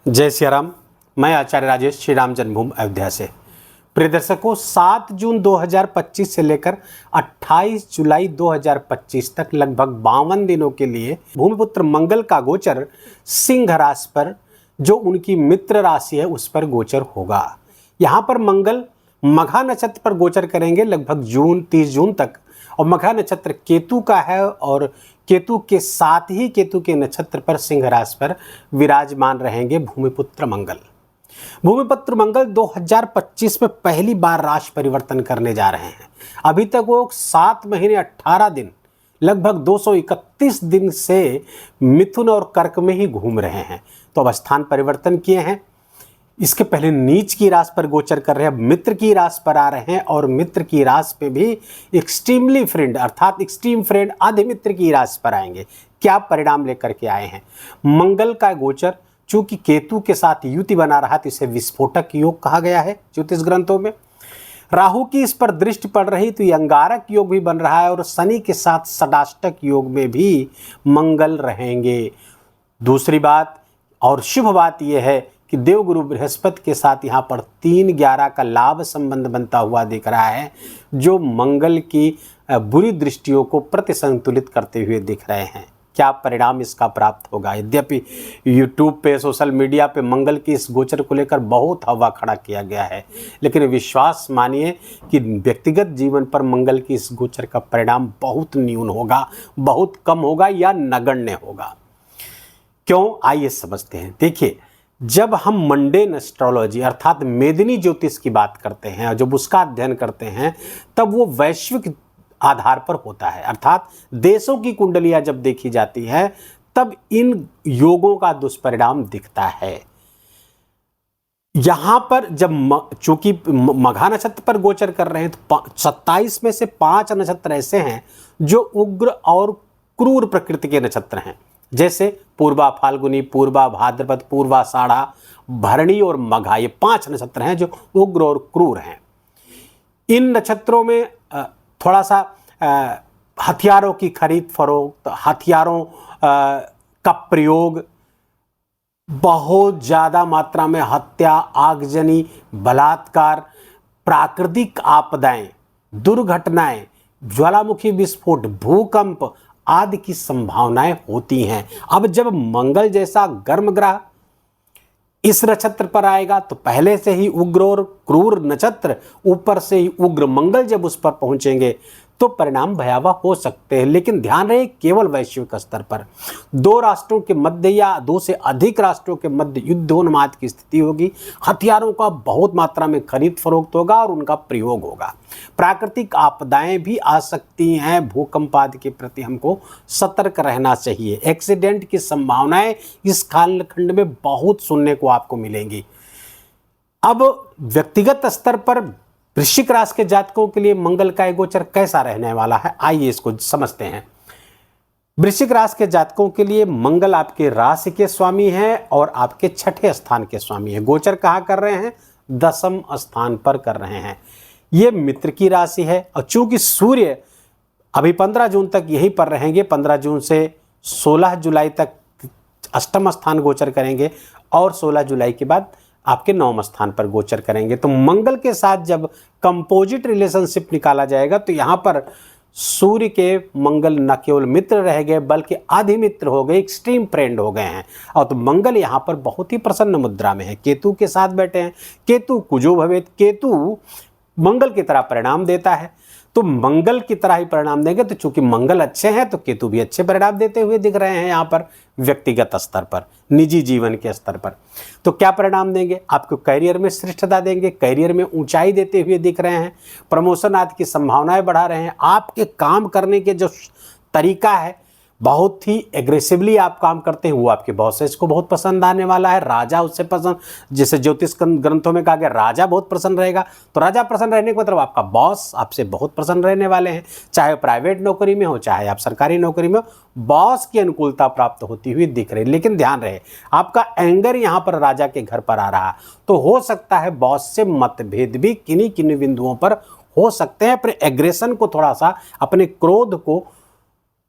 जय सिया राम। मैं आचार्य राजेश श्री राम जन्मभूमि अयोध्या से। प्रिय दर्शकों, 7 जून 2025 से लेकर 28 जुलाई 2025 तक लगभग 52 दिनों के लिए भूमिपुत्र मंगल का गोचर सिंह राशि पर, जो उनकी मित्र राशि है, उस पर गोचर होगा। यहाँ पर मंगल मघा नक्षत्र पर गोचर करेंगे लगभग 30 जून तक, और मघा नक्षत्र केतु का है और केतु के साथ ही केतु के नक्षत्र पर सिंह राशि पर विराजमान रहेंगे भूमिपुत्र मंगल। भूमिपुत्र मंगल 2025 में पहली बार राशि परिवर्तन करने जा रहे हैं। अभी तक वो 7 महीने 18 दिन लगभग 231 दिन से मिथुन और कर्क में ही घूम रहे हैं। तो अब स्थान परिवर्तन किए हैं। इसके पहले नीच की राशि पर गोचर कर रहे हैं, अब मित्र की राशि पर आ रहे हैं, और मित्र की राशि पे भी एक्सट्रीमली फ्रेंड अर्थात एक्सट्रीम फ्रेंड आधे मित्र की राशि पर आएंगे। क्या परिणाम लेकर के आए हैं? मंगल का गोचर चूंकि केतु के साथ युति बना रहा, तो इसे विस्फोटक योग कहा गया है ज्योतिष ग्रंथों में। राहु की इस पर दृष्टि पड़ रही तो ये अंगारक योग भी बन रहा है, और शनि के साथ षडाष्टक योग में भी मंगल रहेंगे। दूसरी बात और शुभ बात यह है कि देवगुरु बृहस्पति के साथ यहाँ पर 3-11 का लाभ संबंध बनता हुआ दिख रहा है, जो मंगल की बुरी दृष्टियों को प्रतिसंतुलित करते हुए दिख रहे हैं। क्या परिणाम इसका प्राप्त होगा? यद्यपि यूट्यूब पे, सोशल मीडिया पे मंगल की इस गोचर को लेकर बहुत हवा खड़ा किया गया है, लेकिन विश्वास मानिए कि व्यक्तिगत जीवन पर मंगल की इस गोचर का परिणाम बहुत न्यून होगा, बहुत कम होगा या नगण्य होगा। क्यों? आइए समझते हैं। देखिए, जब हम मंडेन एस्ट्रोलॉजी अर्थात मेदिनी ज्योतिष की बात करते हैं और जब उसका अध्ययन करते हैं, तब वो वैश्विक आधार पर होता है, अर्थात देशों की कुंडलियां जब देखी जाती है तब इन योगों का दुष्परिणाम दिखता है। यहां पर जब चूंकि मघा नक्षत्र पर गोचर कर रहे हैं, तो 27 में से 5 नक्षत्र ऐसे हैं जो उग्र और क्रूर प्रकृति के नक्षत्र हैं, जैसे पूर्वा फाल्गुनी, पूर्वा भाद्रपद, पूर्वा साढ़ा, भरणी और मघा। ये 5 नक्षत्र हैं जो उग्र और क्रूर हैं। इन नक्षत्रों में थोड़ा सा हथियारों की खरीद फरोख्त, हथियारों का प्रयोग, बहुत ज़्यादा मात्रा में हत्या, आगजनी, बलात्कार, प्राकृतिक आपदाएं, दुर्घटनाएं, ज्वालामुखी विस्फोट, भूकंप आदि की संभावनाएं होती हैं। अब जब मंगल जैसा गर्म ग्रह इस नक्षत्र पर आएगा, तो पहले से ही उग्र और क्रूर नक्षत्र, ऊपर से ही उग्र मंगल जब उस पर पहुंचेंगे तो परिणाम भयावह हो सकते हैं। लेकिन ध्यान रहे, केवल वैश्विक स्तर पर 2 राष्ट्रों के मध्य या 2 से अधिक राष्ट्रों के मध्य युद्धोन्माद की स्थिति होगी। हथियारों का बहुत मात्रा में खरीद फरोख्त होगा और उनका प्रयोग होगा। प्राकृतिक आपदाएं भी आ सकती हैं। भूकंप आदि के प्रति हमको सतर्क रहना चाहिए। एक्सीडेंट की संभावनाएं इस कालखंड में बहुत सुनने को आपको मिलेंगी। अब व्यक्तिगत स्तर पर वृश्चिक राशि के जातकों के लिए मंगल का गोचर कैसा रहने वाला है, आइए इसको समझते हैं। वृश्चिक राशि के जातकों के लिए मंगल आपके राशि के स्वामी हैं और आपके 6ठे स्थान के स्वामी हैं। गोचर कहाँ कर रहे हैं? 10वें स्थान पर कर रहे हैं। ये मित्र की राशि है, और चूंकि सूर्य अभी 15 जून तक यहीं पर रहेंगे, 15 जून से 16 जुलाई तक 8वां स्थान गोचर करेंगे, और 16 जुलाई के बाद आपके 9वें स्थान पर गोचर करेंगे। तो मंगल के साथ जब कंपोजिट रिलेशनशिप निकाला जाएगा, तो यहाँ पर सूर्य के मंगल न केवल मित्र रह गए बल्कि आधि मित्र हो गए, एक्सट्रीम फ्रेंड हो गए हैं। और तो मंगल यहाँ पर बहुत ही प्रसन्न मुद्रा में है, केतु के साथ बैठे हैं। केतु कुजो भवेत, केतु मंगल की तरह परिणाम देता है, तो मंगल की तरह ही परिणाम देंगे। तो चूंकि मंगल अच्छे हैं तो केतु भी अच्छे परिणाम देते हुए दिख रहे हैं यहाँ पर व्यक्तिगत स्तर पर, निजी जीवन के स्तर पर। तो क्या परिणाम देंगे? आपको करियर में श्रेष्ठता देंगे, करियर में ऊंचाई देते हुए दिख रहे हैं, प्रमोशन आदि की संभावनाएं बढ़ा रहे हैं। आपके काम करने के जो तरीका है, बहुत ही एग्रेसिवली आप काम करते हैं, वो आपके बॉसेस को बहुत पसंद आने वाला है। राजा उससे पसंद, जैसे ज्योतिष ग्रंथों में कहा गया राजा बहुत प्रसन्न रहेगा, तो राजा प्रसन्न रहने का मतलब आपका बॉस आपसे बहुत प्रसन्न रहने वाले हैं। चाहे प्राइवेट नौकरी में हो, चाहे आप सरकारी नौकरी में हो, बॉस की अनुकूलता प्राप्त होती हुई दिख रही है। लेकिन ध्यान रहे, आपका एंगर यहाँ पर राजा के घर पर आ रहा, तो हो सकता है बॉस से मतभेद भी किन्हीं किन्हीं बिंदुओं पर हो सकते हैं। अपने एग्रेशन को, थोड़ा सा अपने क्रोध को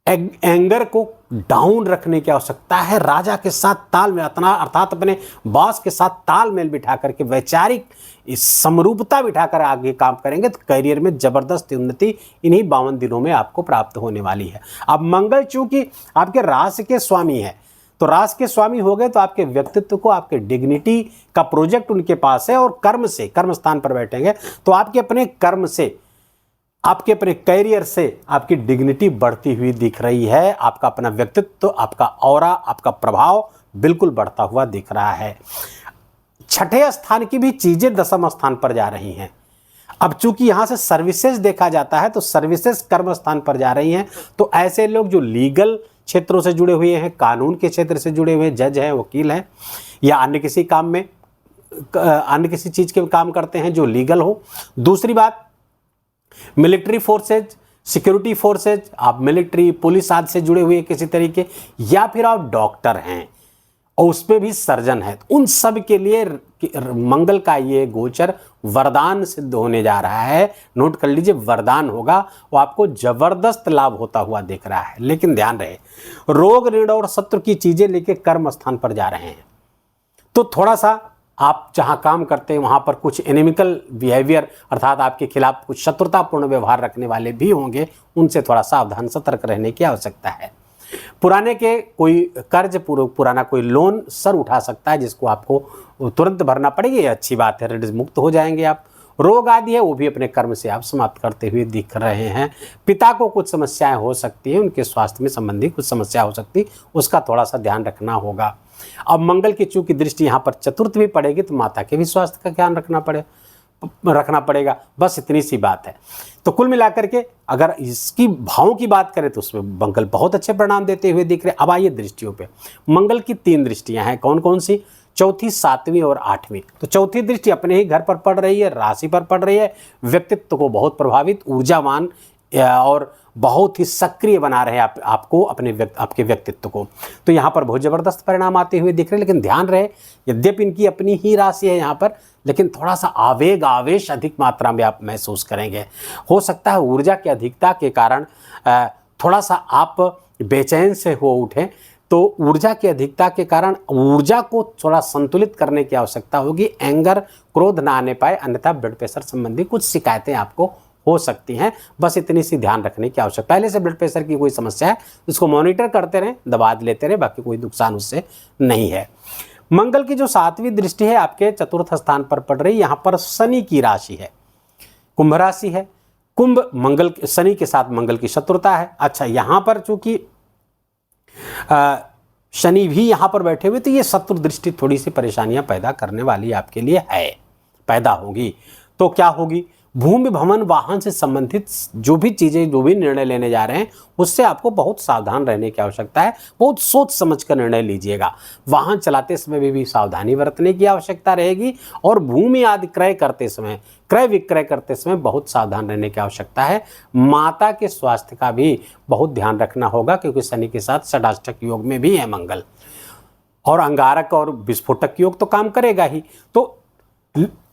एंगर को डाउन रखने की आवश्यकता है, राजा के साथ तालमेल अर्थात अपने बॉस के साथ तालमेल बिठा करके वैचारिक इस समरूपता बिठाकर आगे काम करेंगे तो करियर में जबरदस्त उन्नति इन्हीं 52 दिनों में आपको प्राप्त होने वाली है। अब मंगल चूंकि आपके राशि के स्वामी है, तो राशि के स्वामी हो गए तो आपके व्यक्तित्व को, आपके डिग्निटी का प्रोजेक्ट उनके पास है, और कर्म से, कर्म स्थान पर बैठेंगे तो आपके अपने कर्म से, आपके अपने कैरियर से आपकी डिग्निटी बढ़ती हुई दिख रही है। आपका अपना व्यक्तित्व, आपका ऑरा, आपका प्रभाव बिल्कुल बढ़ता हुआ दिख रहा है। छठे स्थान की भी चीजें दसम स्थान पर जा रही हैं। अब चूंकि यहां से सर्विसेज देखा जाता है तो सर्विसेज कर्म स्थान पर जा रही हैं, तो ऐसे लोग जो लीगल क्षेत्रों से जुड़े हुए हैं, कानून के क्षेत्र से जुड़े हुए जज हैं, वकील हैं, या अन्य किसी काम में, अन्य किसी चीज के काम करते हैं जो लीगल हो। दूसरी बात, मिलिट्री फोर्सेज, सिक्योरिटी फोर्सेज, आप मिलिट्री पुलिस आदि से जुड़े हुए किसी तरीके, या फिर आप डॉक्टर हैं और उसमें भी सर्जन है, तो उन सब के लिए मंगल का ये गोचर वरदान सिद्ध होने जा रहा है। नोट कर लीजिए, वरदान होगा, वो आपको जबरदस्त लाभ होता हुआ दिख रहा है। लेकिन ध्यान रहे, रोग, ऋण और शत्रु की चीजें लेके कर्म स्थान पर जा रहे हैं, तो थोड़ा सा आप जहां काम करते हैं वहां पर कुछ एनिमिकल बिहेवियर अर्थात आपके खिलाफ कुछ शत्रुतापूर्ण व्यवहार रखने वाले भी होंगे, उनसे थोड़ा सावधान सतर्क रहने की आवश्यकता है। पुराने के कोई कर्ज, पुराना कोई लोन सर उठा सकता है जिसको आपको तुरंत भरना पड़ेगी, ये अच्छी बात है, ऋण मुक्त हो जाएंगे आप। रोग आदि है वो भी अपने कर्म से आप समाप्त करते हुए दिख रहे हैं। पिता को कुछ समस्याएं हो सकती हैं, उनके स्वास्थ्य में संबंधी कुछ समस्या हो सकती, उसका थोड़ा सा ध्यान रखना होगा। अब मंगल की चूंकि दृष्टि यहाँ पर चतुर्थ भी पड़ेगी तो माता के भी स्वास्थ्य का ध्यान रखना पड़ेगा। बस इतनी सी बात है। तो कुल मिलाकर के अगर इसकी भावों की बात करें तो उसमें मंगल बहुत अच्छे परिणाम देते हुए दिख रहे। अब आइए दृष्टियों पे। मंगल की 3 दृष्टियां हैं, कौन कौन सी? चौथी, 7वीं और 8वीं। तो चौथी दृष्टि अपने ही घर पर पड़ रही है, राशि पर पड़ रही है, व्यक्तित्व को बहुत प्रभावित, ऊर्जावान और बहुत ही सक्रिय बना रहे आपको आपके व्यक्तित्व को। तो यहाँ पर बहुत ज़बरदस्त परिणाम आते हुए दिख रहे हैं। लेकिन ध्यान रहे, यद्यपि इनकी अपनी ही राशि है यहाँ पर, लेकिन थोड़ा सा आवेश अधिक मात्रा में आप महसूस करेंगे। हो सकता है ऊर्जा की अधिकता के कारण थोड़ा सा आप बेचैन से हो उठें, तो ऊर्जा की अधिकता के कारण ऊर्जा को थोड़ा संतुलित करने की आवश्यकता होगी। एंगर, क्रोध ना आने पाए, अन्यथा ब्लड प्रेशर संबंधी कुछ शिकायतें आपको हो सकती हैं। बस इतनी सी ध्यान रखने की आवश्यकता। पहले से ब्लड प्रेशर की कोई समस्या है, उसको मॉनिटर करते रहें, दवा लेते रहें, बाकी कोई नुकसान उससे नहीं है। मंगल की जो 7वीं दृष्टि है आपके चतुर्थ स्थान पर पड़ रही, यहाँ पर शनि की राशि है, कुंभ राशि है। कुंभ मंगल, शनि के साथ मंगल की शत्रुता है। अच्छा, यहाँ पर चूंकि शनि भी यहाँ पर बैठे हुए, तो ये शत्रु दृष्टि थोड़ी सी परेशानियां पैदा करने वाली आपके लिए है, पैदा होगी। तो क्या होगी? भूमि, भवन, वाहन से संबंधित जो भी चीज़ें, जो भी निर्णय लेने जा रहे हैं, उससे आपको बहुत सावधान रहने की आवश्यकता है। बहुत सोच समझ कर निर्णय लीजिएगा। वाहन चलाते समय भी सावधानी बरतने की आवश्यकता रहेगी, और भूमि आदि क्रय करते समय, क्रय विक्रय करते समय बहुत सावधान रहने की आवश्यकता है। माता के स्वास्थ्य का भी बहुत ध्यान रखना होगा, क्योंकि शनि के साथ षडाष्टक योग में भी है मंगल, और अंगारक और विस्फोटक योग तो काम करेगा ही। तो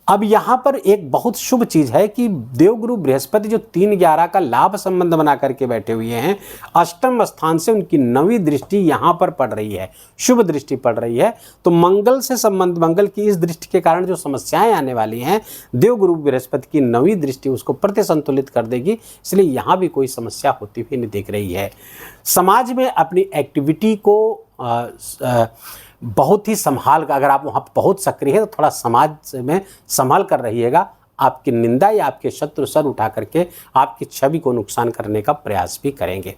अब यहाँ पर एक बहुत शुभ चीज है कि देवगुरु बृहस्पति जो 3-11 का लाभ संबंध बना करके बैठे हुए हैं, अष्टम स्थान से उनकी 9वीं दृष्टि यहाँ पर पड़ रही है, शुभ दृष्टि पड़ रही है। तो मंगल से संबंध, मंगल की इस दृष्टि के कारण जो समस्याएं आने वाली हैं, देवगुरु बृहस्पति की 9वीं दृष्टि उसको प्रतिसंतुलित कर देगी, इसलिए यहाँ भी कोई समस्या होती हुई नहीं दिख रही है। समाज में अपनी एक्टिविटी को बहुत ही संभाल कर, अगर आप वहाँ बहुत सक्रिय है तो थोड़ा समाज में संभाल कर रहिएगा। आपकी निंदा या आपके शत्रु सर उठा करके आपकी छवि को नुकसान करने का प्रयास भी करेंगे।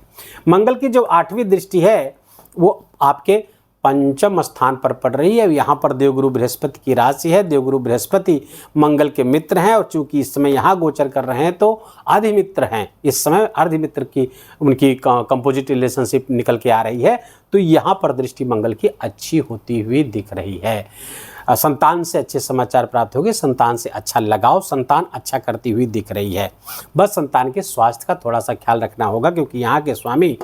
मंगल की जो 8वीं दृष्टि है वो आपके 5म स्थान पर पड़ रही है। यहाँ पर देवगुरु बृहस्पति की राशि है। देवगुरु बृहस्पति मंगल के मित्र हैं, और चूंकि इस समय यहाँ गोचर कर रहे हैं तो अधिमित्र हैं। इस समय अर्धमित्र की उनकी कंपोजिट रिलेशनशिप निकल के आ रही है, तो यहाँ पर दृष्टि मंगल की अच्छी होती हुई दिख रही है। संतान से अच्छे समाचार प्राप्त होंगे, संतान से अच्छा लगाव, संतान अच्छा करती हुई दिख रही है। बस संतान के स्वास्थ्य का थोड़ा सा ख्याल रखना होगा, क्योंकि यहाँ के स्वामी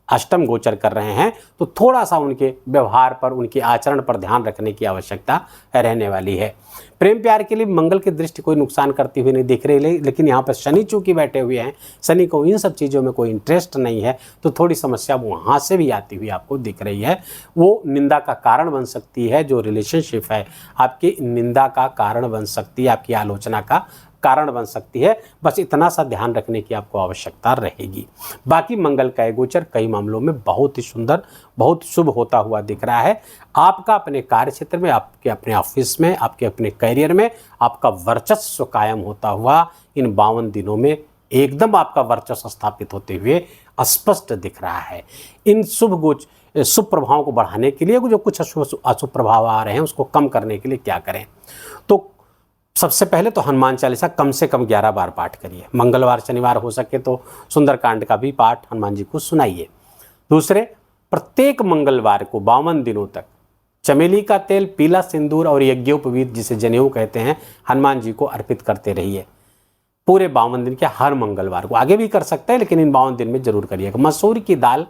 अष्टम गोचर कर रहे हैं, तो थोड़ा सा उनके व्यवहार पर, उनके आचरण पर ध्यान रखने की आवश्यकता रहने वाली है। प्रेम प्यार के लिए मंगल की दृष्टि कोई नुकसान करती हुई नहीं दिख रही, लेकिन यहाँ पर शनि चूंकि बैठे हुए हैं, शनि को इन सब चीज़ों में कोई इंटरेस्ट नहीं है, तो थोड़ी समस्या वहाँ से भी आती हुई आपको दिख रही है। वो निंदा का कारण बन सकती है, जो रिलेशनशिप है आपकी निंदा का कारण बन सकती है, आपकी आलोचना का कारण बन सकती है। बस इतना सा ध्यान रखने की आपको आवश्यकता रहेगी। बाकी मंगल का गोचर कई मामलों में बहुत ही सुंदर, बहुत शुभ होता हुआ दिख रहा है। आपका अपने कार्य क्षेत्र में, आपके अपने ऑफिस में, आपके अपने करियर में आपका वर्चस्व कायम होता हुआ इन 52 दिनों में एकदम आपका वर्चस्व स्थापित होते हुए स्पष्ट दिख रहा है। इन शुभ प्रभावों को बढ़ाने के लिए जो कुछ अशुभ प्रभाव आ रहे हैं उसको कम करने के लिए क्या करें? तो सबसे पहले तो हनुमान चालीसा कम से कम 11 बार पाठ करिए। मंगलवार शनिवार हो सके तो सुंदरकांड का भी पाठ हनुमान जी को सुनाइए। दूसरे, प्रत्येक मंगलवार को 52 दिनों तक चमेली का तेल, पीला सिंदूर और यज्ञोपवीत जिसे जनेऊ कहते हैं, हनुमान जी को अर्पित करते रहिए पूरे 52 दिन के हर मंगलवार को। आगे भी कर सकते हैं लेकिन इन 52 दिन में जरूर करिएगा। मसूर की दाल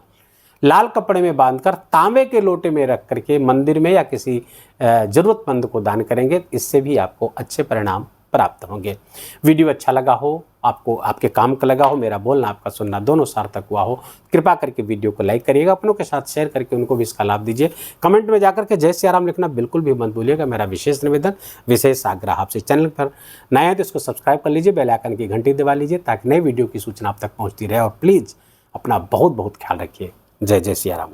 लाल कपड़े में बांधकर तांबे के लोटे में रख करके मंदिर में या किसी जरूरतमंद को दान करेंगे, इससे भी आपको अच्छे परिणाम प्राप्त होंगे। वीडियो अच्छा लगा हो, आपको आपके काम का लगा हो, मेरा बोलना आपका सुनना दोनों सार्थक हुआ हो, कृपा करके वीडियो को लाइक करिएगा, अपनों के साथ शेयर करके उनको भी इसका लाभ दीजिए। कमेंट में जाकर के जय सिया राम लिखना बिल्कुल भी मत भूलिएगा। मेरा विशेष निवेदन, विशेष आग्रह आपसे, चैनल पर नए हैं तो इसको सब्सक्राइब कर लीजिए, बेल आइकन की घंटी दबा लीजिए ताकि नई वीडियो की सूचना आप तक पहुँचती रहे। और प्लीज़ अपना बहुत बहुत ख्याल रखिए। जय जय सिया राम।